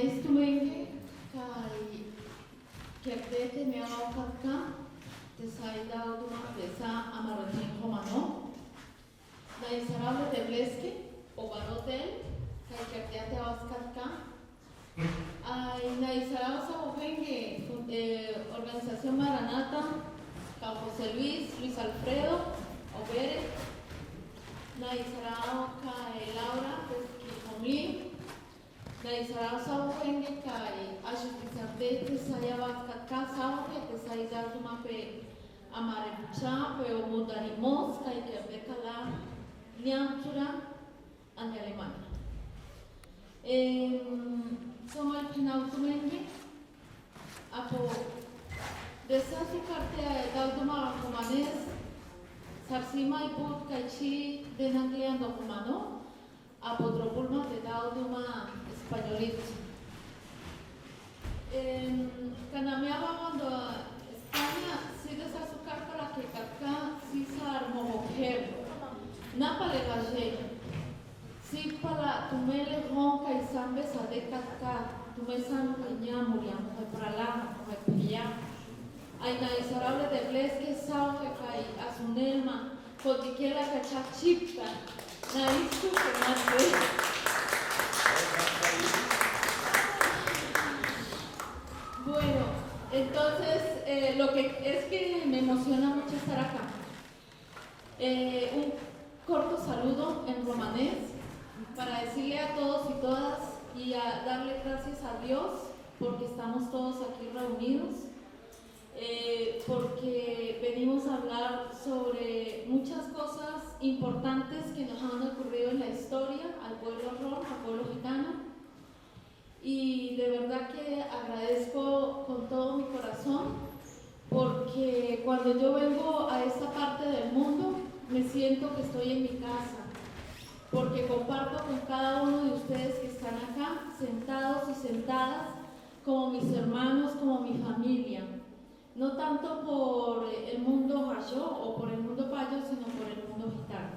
instrumento que te me hago acá, te saida una pesa amarotín romano, la inserable de Blesque, o barotel, que te vas acá. La inserable organización Maranata, José Luis Alfredo, Obere, la inserable Laura, que la Israel que ajustizarte te saya vascat sao que te saya dar tu mape amarecha pero mudarimos que becala niantura en Alemania. Somos el penautumenge apo desa su carte dauduma romanes sarsima y put kaichi de nangliando humano apotropulma de dauduma españolito. Canameaba cuando España sigue a su carta la que acá sí se armó mujer. Napa le gallé. Sí para tu me le ronca y sambe sa de acá. Tu me san caña muriam, para la, para hay na isarable de blesque sao que cae a su nelma, cotiquiera cacha chipta. Na istu que más Bueno, entonces lo que es que me emociona mucho estar acá. Un corto saludo en romanés para decirle a todos y todas y a darle gracias a Dios porque estamos todos aquí reunidos, porque venimos a hablar sobre muchas cosas importantes que nos han ocurrido en la historia al pueblo rom, al pueblo gitano. Y de verdad que agradezco con todo mi corazón porque cuando yo vengo a esta parte del mundo me siento que estoy en mi casa, porque comparto con cada uno de ustedes que están acá, sentados y sentadas, como mis hermanos, como mi familia, no tanto por el mundo mayo o por el mundo payo, sino por el mundo gitano.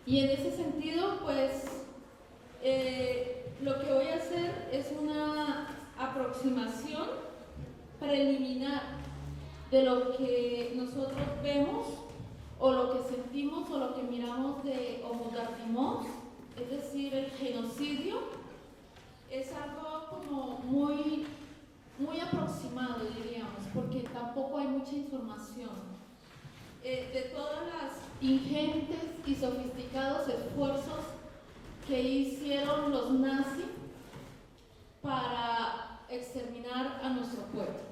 Y en ese sentido, pues, lo que voy a hacer es una aproximación preliminar de lo que nosotros vemos o lo que sentimos o lo que miramos de homodartimos, es decir, el genocidio. Es algo como muy aproximado, diríamos, porque tampoco hay mucha información. De todas las ingentes y sofisticados esfuerzos que hicieron los nazis para exterminar a nuestro pueblo.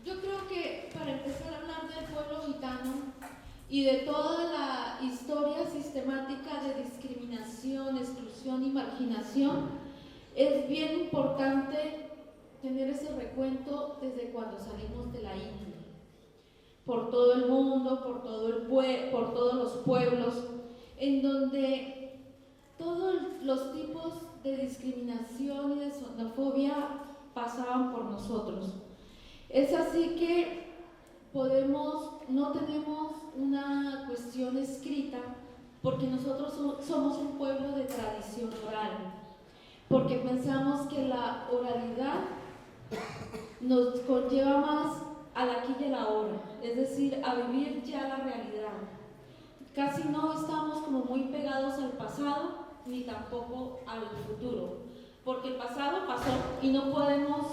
Yo creo que para empezar a hablar del pueblo gitano y de toda la historia sistemática de discriminación, exclusión y marginación, es bien importante tener ese recuento desde cuando salimos de la India, por todo el mundo, por todos los pueblos, en donde todos los tipos de discriminación y de xenofobia pasaban por nosotros. Es así que no tenemos una cuestión escrita, porque nosotros somos un pueblo de tradición oral, porque pensamos que la oralidad nos conlleva más al aquí y a la ahora, es decir, a vivir ya la realidad. Casi no estamos como muy pegados al pasado, ni tampoco al futuro, porque el pasado pasó y no podemos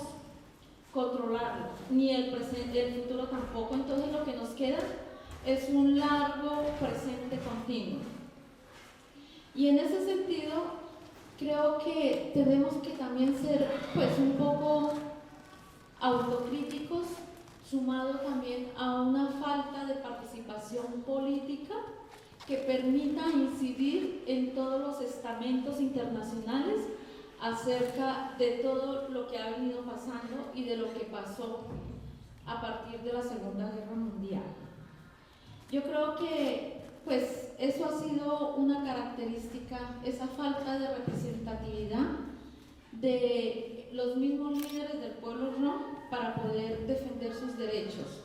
controlarlo, ni el presente, el futuro tampoco. Entonces lo que nos queda es un largo presente continuo. Y en ese sentido, creo que tenemos que también ser pues un poco autocríticos, sumado también a una falta de participación política que permita incidir en todos los estamentos internacionales acerca de todo lo que ha venido pasando y de lo que pasó a partir de la Segunda Guerra Mundial. Yo creo que pues eso ha sido una característica, esa falta de representatividad de los mismos líderes del pueblo rom para poder defender sus derechos.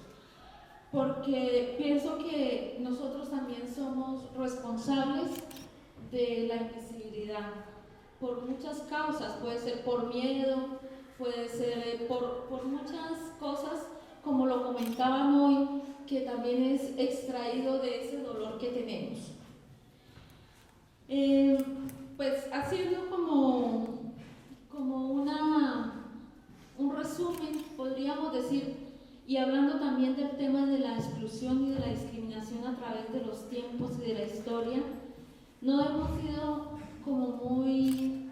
Porque pienso que nosotros también somos responsables de la invisibilidad, por muchas causas, puede ser por miedo, puede ser por muchas cosas, como lo comentaban hoy, que también es extraído de ese dolor que tenemos. Pues haciendo como un resumen, podríamos decir, y hablando también del tema de la exclusión y de la discriminación a través de los tiempos y de la historia, no hemos sido como muy,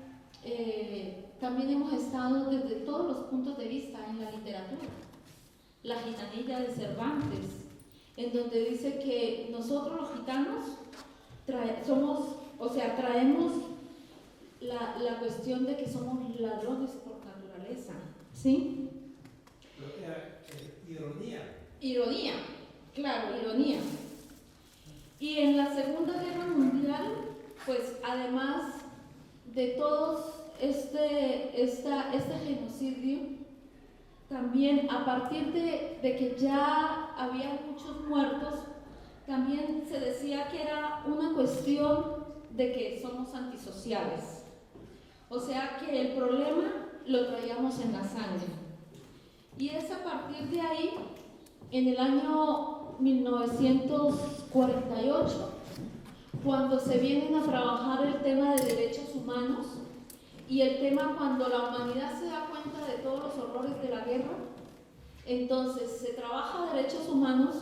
también hemos estado desde todos los puntos de vista en la literatura. La gitanilla de Cervantes, en donde dice que nosotros los gitanos traemos la cuestión de que somos ladrones por naturaleza, ¿sí? Ironía, claro, ironía. Y en la Segunda Guerra Mundial, pues además de todos este genocidio, también a partir de que ya había muchos muertos, también se decía que era una cuestión de que somos antisociales. O sea que el problema lo traíamos en la sangre. Y es a partir de ahí, en el año 1948, cuando se vienen a trabajar el tema de derechos humanos y el tema cuando la humanidad se da cuenta de todos los horrores de la guerra. Entonces se trabaja derechos humanos,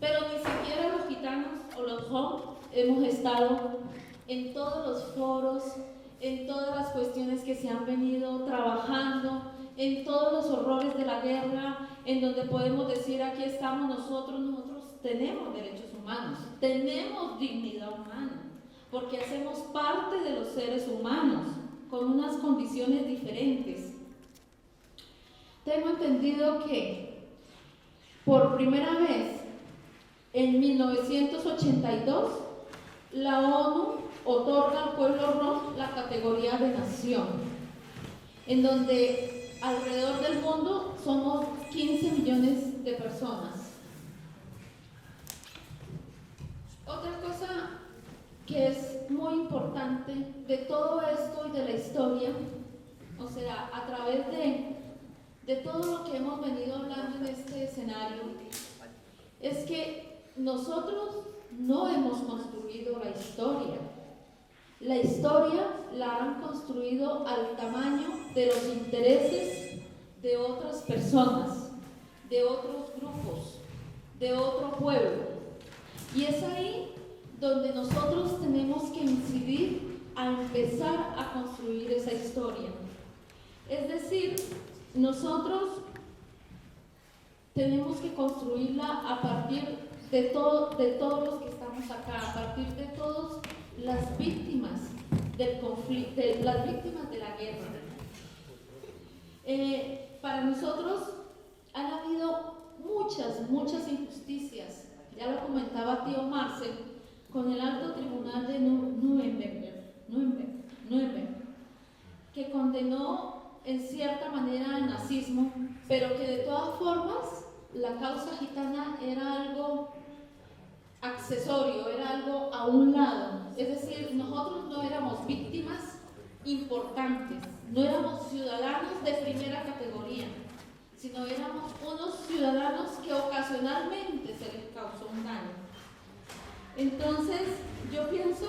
pero ni siquiera los gitanos o los hom hemos estado en todos los foros, en todas las cuestiones que se han venido trabajando, en todos los horrores de la guerra, en donde podemos decir, aquí estamos nosotros tenemos derechos humanos, tenemos dignidad humana, porque hacemos parte de los seres humanos, con unas condiciones diferentes. Tengo entendido que por primera vez en 1982 la ONU otorga al pueblo rom la categoría de nación, en donde alrededor del mundo somos 15 millones de personas. Otra cosa que es muy importante de todo esto y de la historia, o sea, a través de todo lo que hemos venido hablando en este escenario, es que nosotros no hemos construido la historia. La historia la han construido al tamaño de los intereses de otras personas, de otros grupos, de otro pueblo. Y es ahí donde nosotros tenemos que incidir a empezar a construir esa historia. Es decir, nosotros tenemos que construirla a partir de todos los que estamos acá, a partir de todas las víctimas del conflicto, las víctimas de la guerra. Para nosotros han habido muchas injusticias. Ya lo comentaba tío Marcel, con el Alto Tribunal de Nuremberg, que condenó en cierta manera al nazismo, pero que de todas formas la causa gitana era algo accesorio, era algo a un lado. Es decir, nosotros no éramos víctimas importantes, no éramos ciudadanos de primera categoría, sino éramos unos ciudadanos que ocasionalmente se les causó un daño. Entonces, yo pienso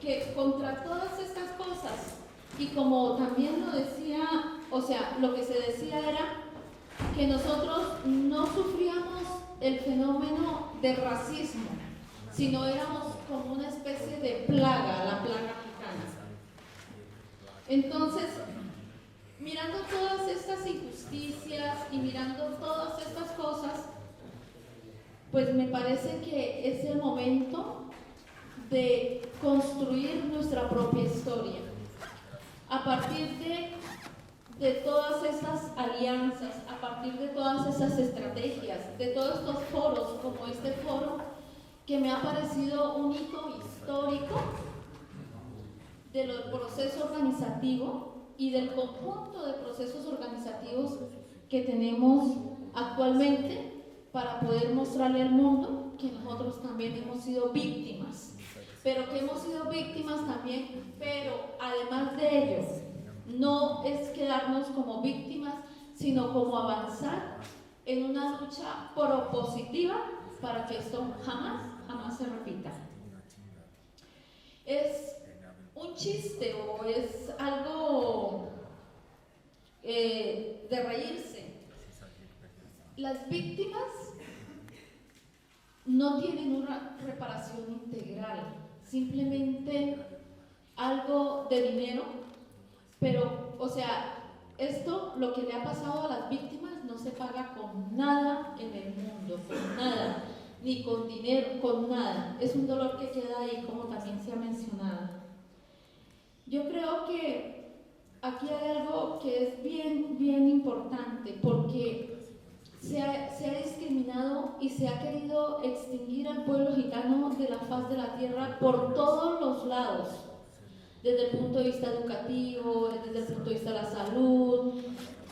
que contra todas estas cosas, y como también lo decía, o sea, lo que se decía era que nosotros no sufríamos el fenómeno de racismo, sino éramos como una especie de plaga, la plaga gitana. Entonces, mirando todas estas injusticias y mirando todas estas cosas, pues me parece que es el momento de construir nuestra propia historia. A partir de todas esas alianzas, a partir de todas esas estrategias, de todos estos foros, como este foro, que me ha parecido un hito histórico del proceso organizativo y del conjunto de procesos organizativos que tenemos actualmente para poder mostrarle al mundo que nosotros también hemos sido víctimas, pero que hemos sido víctimas también, pero además de ello, no es quedarnos como víctimas, sino como avanzar en una lucha propositiva para que esto jamás se repita. Es un chiste o es algo de reírse. Las víctimas no tienen una reparación integral, simplemente algo de dinero, pero, o sea, esto, lo que le ha pasado a las víctimas, no se paga con nada en el mundo, con nada, ni con dinero, con nada. Es un dolor que queda ahí, como también se ha mencionado. Yo creo que aquí hay algo que es bien importante, porque se ha discriminado y se ha querido extinguir al pueblo gitano de la faz de la tierra por todos los lados, desde el punto de vista educativo, desde el punto de vista de la salud,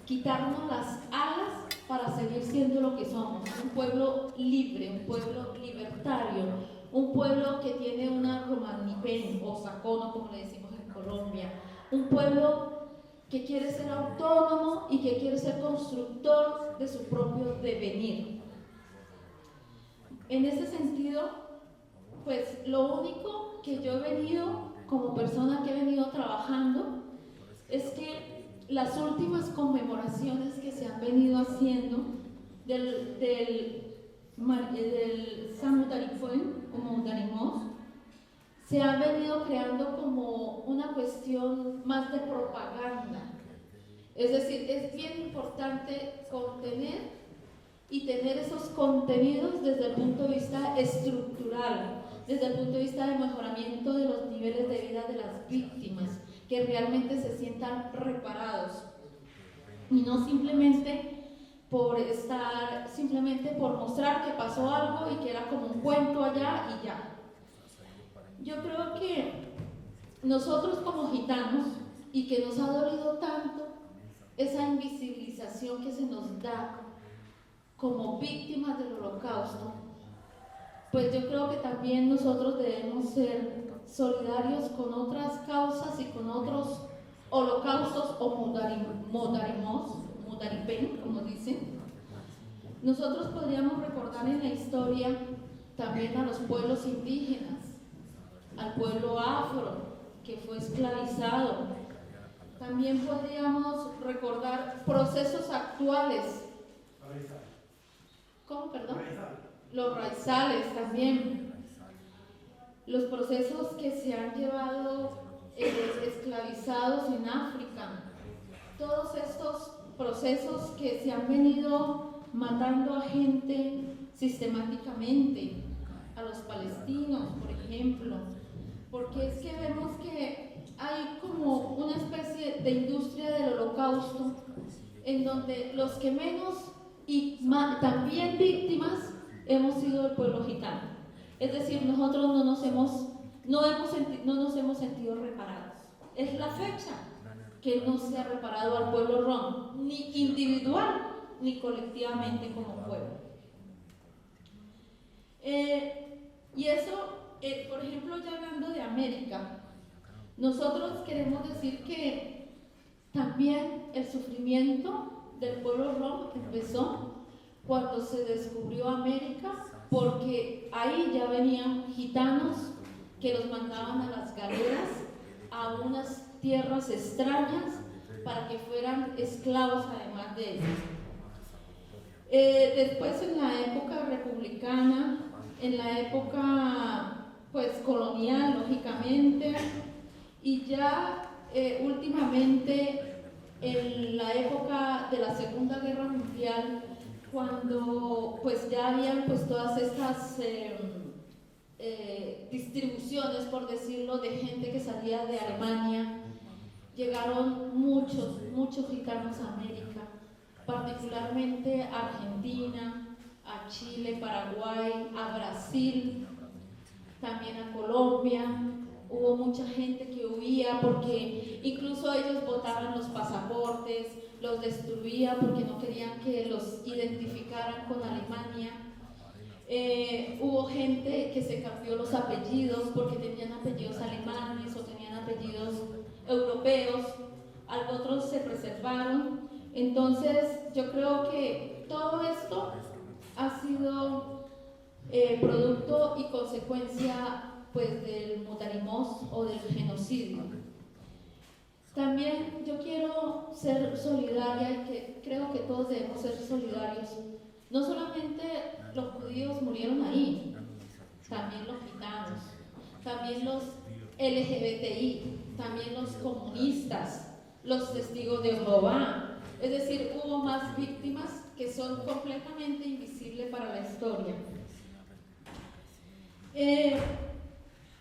quitarnos las alas para seguir siendo lo que somos, un pueblo libre, un pueblo libertario, un pueblo que tiene una romanipen o sacono, como le decimos en Colombia, un pueblo que quiere ser autónomo y que quiere ser constructor de su propio devenir. En ese sentido, pues lo único que yo he venido, como persona que he venido trabajando, es que las últimas conmemoraciones que se han venido haciendo del Samudarifuen o Mondarimos, se han venido creando como una cuestión más de propaganda. Es decir, es bien importante contener y tener esos contenidos desde el punto de vista estructural, desde el punto de vista de mejoramiento de los niveles de vida de las víctimas, que realmente se sientan reparados y no simplemente por mostrar que pasó algo y que era como un cuento allá y ya. Yo creo que nosotros como gitanos, y que nos ha dolido tanto esa invisibilización que se nos da como víctimas del holocausto, pues yo creo que también nosotros debemos ser solidarios con otras causas y con otros holocaustos o mudaripen, como dicen. Nosotros podríamos recordar en la historia también a los pueblos indígenas, al pueblo afro que fue esclavizado. También podríamos recordar procesos actuales. ¿Cómo, perdón? Los raizales también. Los procesos que se han llevado esclavizados en África. Todos estos procesos que se han venido matando a gente sistemáticamente, a los palestinos, por ejemplo, porque es que vemos que hay como una especie de industria del holocausto en donde los que menos y también víctimas hemos sido el pueblo gitano. Es decir, nosotros no nos hemos sentido reparados. Es la fecha que no se ha reparado al pueblo rom, ni individual ni colectivamente como pueblo. Y eso, por ejemplo, ya hablando de América, nosotros queremos decir que también el sufrimiento del pueblo rom empezó cuando se descubrió América, porque ahí ya venían gitanos que los mandaban a las galeras, a unas tierras extrañas, para que fueran esclavos además de ellos. Después, en la época republicana, en la época pues colonial, lógicamente, y ya últimamente en la época de la Segunda Guerra Mundial, cuando pues ya habían pues todas estas distribuciones, por decirlo, de gente que salía de Alemania, llegaron muchos gitanos a América, particularmente a Argentina, a Chile, Paraguay, a Brasil, también a Colombia. Hubo mucha gente que huía porque incluso ellos botaban los pasaportes, los destruían porque no querían que los identificaran con Alemania. Hubo gente que se cambió los apellidos porque tenían apellidos alemanes o tenían apellidos europeos, algo preservaron. Entonces yo creo que todo esto ha sido producto y consecuencia pues del Mutarimós o del genocidio. También yo quiero ser solidaria y que creo que todos debemos ser solidarios. No solamente los judíos murieron ahí, también los gitanos, también los LGBTI, también los comunistas, los testigos de Jehová. Es decir, hubo más víctimas que son completamente invisibles para la historia.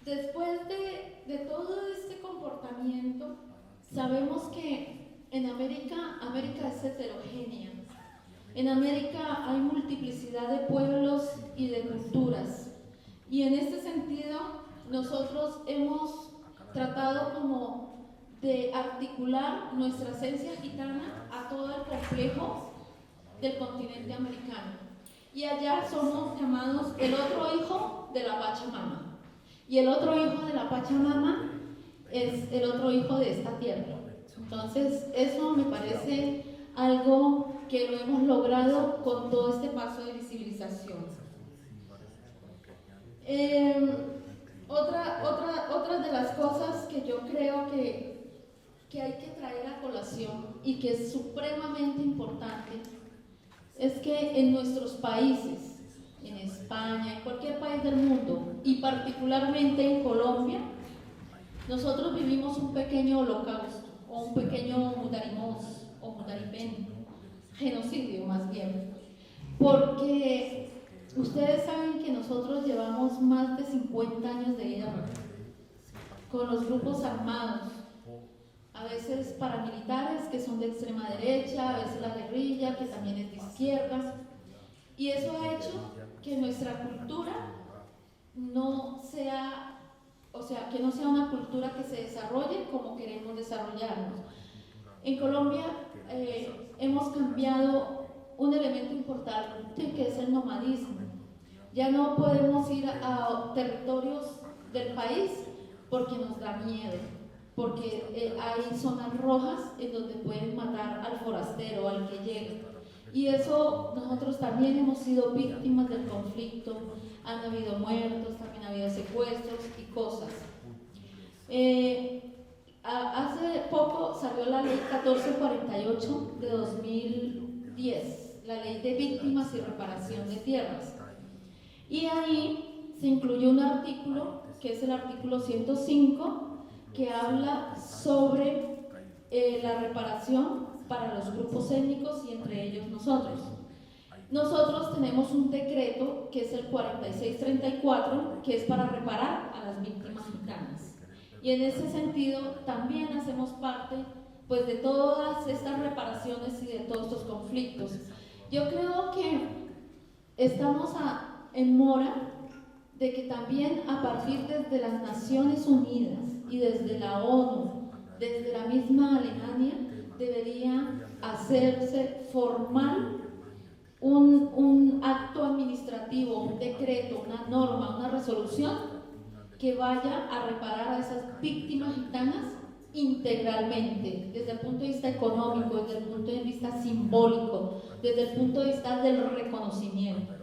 Después de todo este comportamiento, sabemos que en América es heterogénea. En América hay multiplicidad de pueblos y de culturas. Y en este sentido, nosotros hemos tratado como de articular nuestra esencia gitana a todo el complejo del continente americano. Y allá somos llamados el otro hijo de la Pachamama. Y el otro hijo de la Pachamama es el otro hijo de esta tierra. Entonces, eso me parece algo que lo hemos logrado con todo este paso de visibilización. Otra de las cosas que yo creo que hay que traer a colación y que es supremamente importante es que en nuestros países, en España, en cualquier país del mundo y particularmente en Colombia, nosotros vivimos un pequeño holocausto o un pequeño Mutarimós o Mutaripén, genocidio más bien, porque ustedes saben que nosotros llevamos más de 50 años de guerra con los grupos armados, a veces paramilitares que son de extrema derecha, a veces la guerrilla que también es de izquierda, y eso ha hecho que nuestra cultura no sea, que no sea una cultura que se desarrolle como queremos desarrollarnos. En Colombia hemos cambiado un elemento importante que es el nomadismo. Ya no podemos ir a territorios del país porque nos da miedo, porque hay zonas rojas en donde pueden matar al forastero, al que llegue. Y eso nosotros también hemos sido víctimas del conflicto, han habido muertos, también ha habido secuestros y cosas. Hace poco salió la ley 1448 de 2010, la ley de víctimas y reparación de tierras. Y ahí se incluyó un artículo, que es el artículo 105, que habla sobre la reparación para los grupos étnicos y entre ellos nosotros. Nosotros tenemos un decreto que es el 4634, que es para reparar a las víctimas gitanas. Y en ese sentido también hacemos parte pues, de todas estas reparaciones y de todos estos conflictos. Yo creo que estamos en mora de que también a partir desde las Naciones Unidas y desde la ONU, desde la misma Alemania, debería hacerse formal un acto administrativo, un decreto, una norma, una resolución que vaya a reparar a esas víctimas gitanas integralmente, desde el punto de vista económico, desde el punto de vista simbólico, desde el punto de vista del reconocimiento.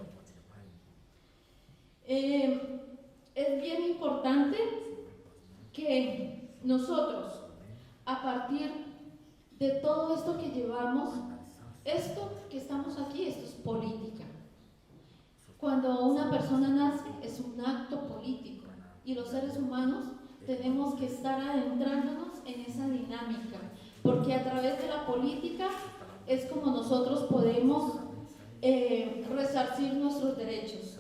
Es bien importante que nosotros, a partir de todo esto que llevamos, esto que estamos aquí, esto es política. Cuando una persona nace es un acto político y los seres humanos tenemos que estar adentrándonos en esa dinámica, porque a través de la política es como nosotros podemos resarcir nuestros derechos.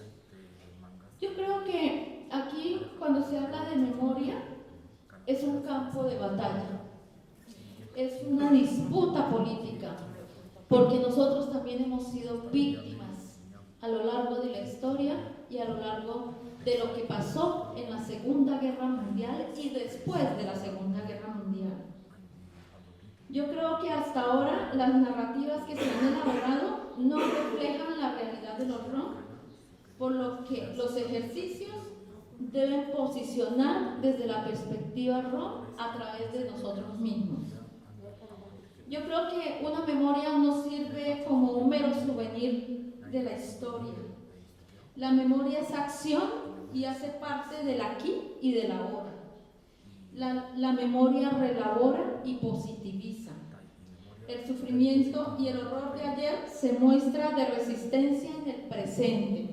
Yo creo que aquí, cuando se habla de memoria, es un campo de batalla, es una disputa política, porque nosotros también hemos sido víctimas a lo largo de la historia y a lo largo de lo que pasó en la Segunda Guerra Mundial y después de la Segunda Guerra Mundial. Yo creo que hasta ahora las narrativas que se han elaborado no reflejan la realidad de los rom, por lo que los ejercicios deben posicionar desde la perspectiva rom a través de nosotros mismos. Yo creo que una memoria no sirve como un mero souvenir de la historia. La memoria es acción y hace parte del aquí y del ahora. La memoria relabora y positiviza. El sufrimiento y el horror de ayer se muestra de resistencia en el presente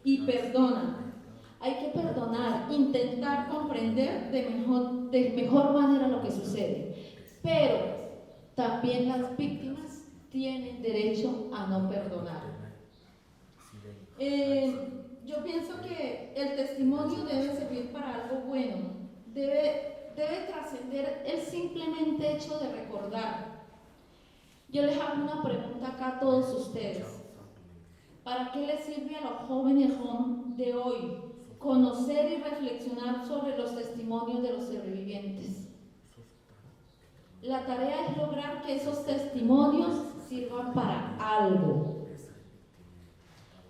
y perdona. Hay que perdonar, intentar comprender de mejor manera lo que sucede. Pero también las víctimas tienen derecho a no perdonar. Yo pienso que el testimonio debe servir para algo bueno. Debe trascender el simplemente hecho de recordar. Yo les hago una pregunta acá a todos ustedes. ¿Para qué les sirve a los jóvenes de hoy conocer y reflexionar sobre los testimonios de los sobrevivientes? La tarea es lograr que esos testimonios sirvan para algo,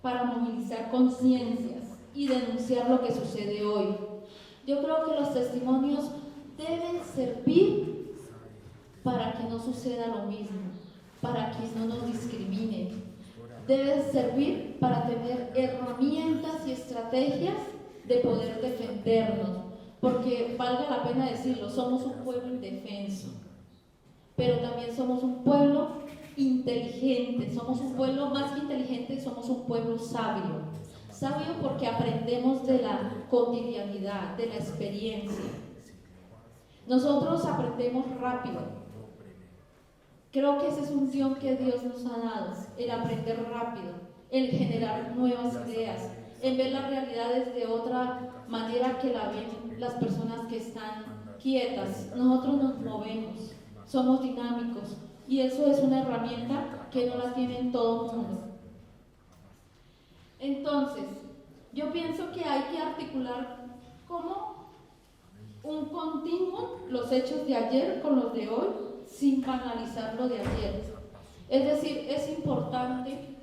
para movilizar conciencias y denunciar lo que sucede hoy. Yo creo que los testimonios deben servir para que no suceda lo mismo, para que no nos discriminen. Deben servir para tener herramientas y estrategias de poder defendernos, porque valga la pena decirlo, somos un pueblo indefenso, pero también somos un pueblo inteligente, somos un pueblo más que inteligente, somos un pueblo sabio. Sabio porque aprendemos de la cotidianidad, de la experiencia. Nosotros aprendemos rápido. Creo que ese es un don que Dios nos ha dado, el aprender rápido, el generar nuevas ideas, el ver las realidades de otra manera que la ven las personas que están quietas. Nosotros nos movemos, somos dinámicos y eso es una herramienta que no la tiene todo el mundo. Entonces, yo pienso que hay que articular como un continuo los hechos de ayer con los de hoy, sin banalizar lo de ayer. Es decir, es importante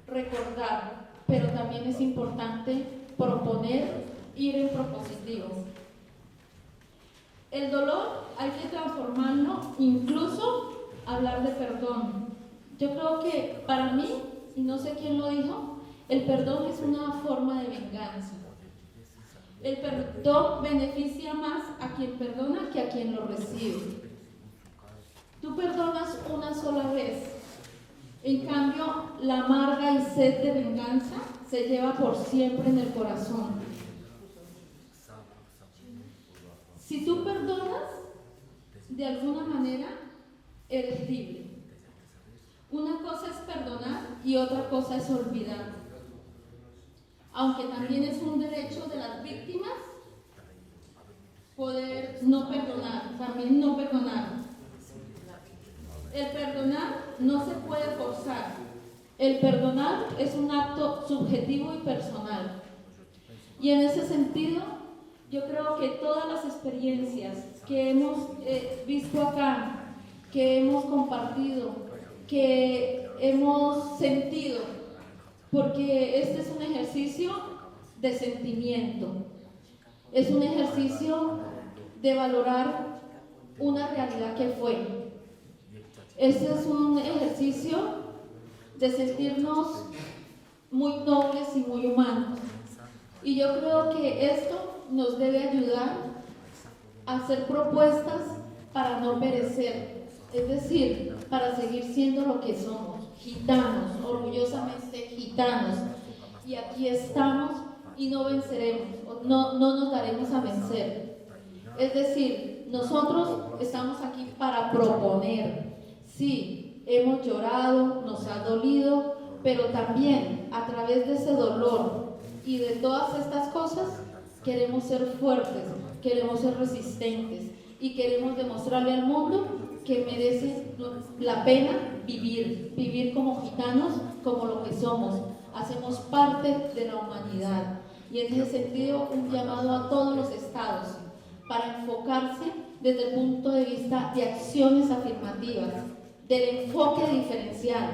recordar, pero también es importante proponer, ir en propositivo. El dolor hay que transformarlo, incluso hablar de perdón. Yo creo que para mí, y no sé quién lo dijo, el perdón es una forma de venganza. El perdón beneficia más a quien perdona que a quien lo recibe. Tú perdonas una sola vez, en cambio la amarga y sed de venganza se lleva por siempre en el corazón. Si tú perdonas, de alguna manera eres libre. Una cosa es perdonar y otra cosa es olvidar. Aunque también es un derecho de las víctimas poder no perdonar, también no perdonar. El perdonar no se puede forzar. El perdonar es un acto subjetivo y personal. Y en ese sentido, yo creo que todas las experiencias que hemos visto acá, que hemos compartido, que hemos sentido, porque este es un ejercicio de sentimiento, es un ejercicio de valorar una realidad que fue. Este es un ejercicio de sentirnos muy nobles y muy humanos. Y yo creo que esto nos debe ayudar a hacer propuestas para no perecer, es decir, para seguir siendo lo que somos, gitanos, orgullosamente gitanos. Y aquí estamos y no venceremos, no nos daremos a vencer. Es decir, nosotros estamos aquí para proponer. Sí, hemos llorado, nos ha dolido, pero también a través de ese dolor y de todas estas cosas queremos ser fuertes, queremos ser resistentes y queremos demostrarle al mundo que merece la pena vivir como gitanos, como lo que somos. Hacemos parte de la humanidad y en ese sentido un llamado a todos los estados para enfocarse desde el punto de vista de acciones afirmativas, del enfoque diferencial.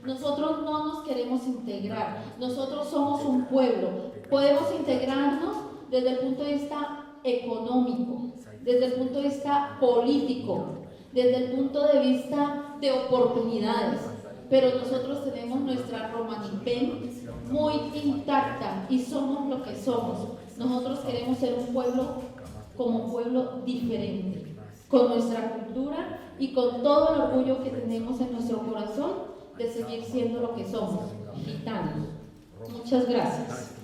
Nosotros no nos queremos integrar, nosotros somos un pueblo, podemos integrarnos desde el punto de vista económico, desde el punto de vista político, desde el punto de vista de oportunidades, pero nosotros tenemos nuestra Romanipén muy intacta y somos lo que somos. Nosotros queremos ser un pueblo como un pueblo diferente, con nuestra cultura y con todo el orgullo que tenemos en nuestro corazón de seguir siendo lo que somos, gitanos. Muchas gracias.